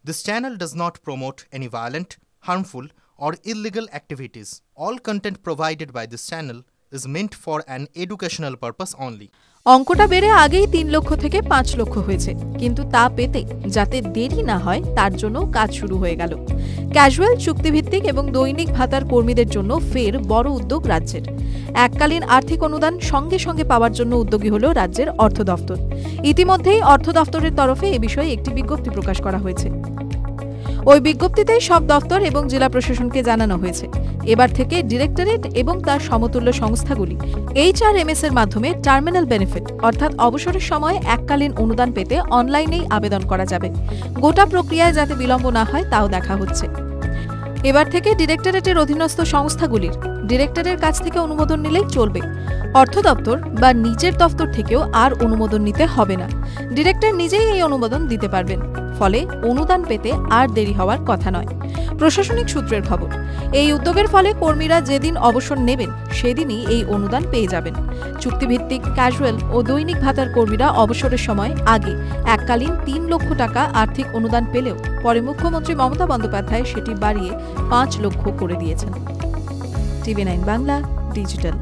This channel does not promote any violent, harmful, or illegal activities. All content provided by this channel is meant for an educational purpose only. অঙ্কটা বেড়ে আগেই ৩ লক্ষ থেকে ৫ লক্ষ হয়েছে, কিন্তু তা পেতে যাতে দেরি না হয় তার জন্য কাজ শুরু হয়ে গেল। ক্যাজুয়াল, চুক্তিভিত্তিক এবং দৈনিক ভাতার কর্মীদের জন্য ফের বড় উদ্যোগ রাজ্যের। এককালীন আর্থিক অনুদান সঙ্গে সঙ্গে পাওয়ার জন্য উদ্যোগী হল রাজ্যের অর্থ দফতর। ইতিমধ্যেই অর্থ দফতরের তরফে এ বিষয়ে একটি বিজ্ঞপ্তি প্রকাশ করা হয়েছে। ওই বিজ্ঞপ্তিতে সব দফতর এবং জেলা প্রশাসনকে জানানো হয়েছে, এবার থেকে ডিরেক্টরেট এবং তার সমতুল্য সংস্থাগুলি HRMS এর মাধ্যমে টার্মিনাল বেনিফিট অর্থাৎ অবসরের সময় এককালীন অনুদান পেতে অনলাইনেই আবেদন করা যাবে। গোটা প্রক্রিয়ায় যাতে বিলম্ব না হয় তাও দেখা হচ্ছে। এবার থেকে ডিরেক্টরেটের অধীনস্থ সংস্থাগুলির ডিরেক্টরের কাছ থেকে অনুমোদন নিলেই চলবে। অর্থ দপ্তর বা নিজের দপ্তর থেকেও আর অনুমোদন নিতে হবে না। ডিরেক্টর নিজেই এই অনুমোদন দিতে পারবেন। ফলে অনুদান পেতে আর দেরি হওয়ার কথা নয়। প্রশাসনিক সূত্রের খবর, এই উদ্যোগের ফলে কর্মীরা যেদিন অবসর নেবেন সেদিনই এই অনুদান পেয়ে যাবেন। চুক্তিভিত্তিক, ক্যাজুয়াল ও দৈনিক ভাতার কর্মীরা অবসরের সময় আগে এককালীন ৩ লক্ষ টাকা আর্থিক অনুদান পেলেও পরে মুখ্যমন্ত্রী মমতা বন্দ্যোপাধ্যায় সেটি বাড়িয়ে ৫ লক্ষ করে দিয়েছেন। TV9 Bangla, digital.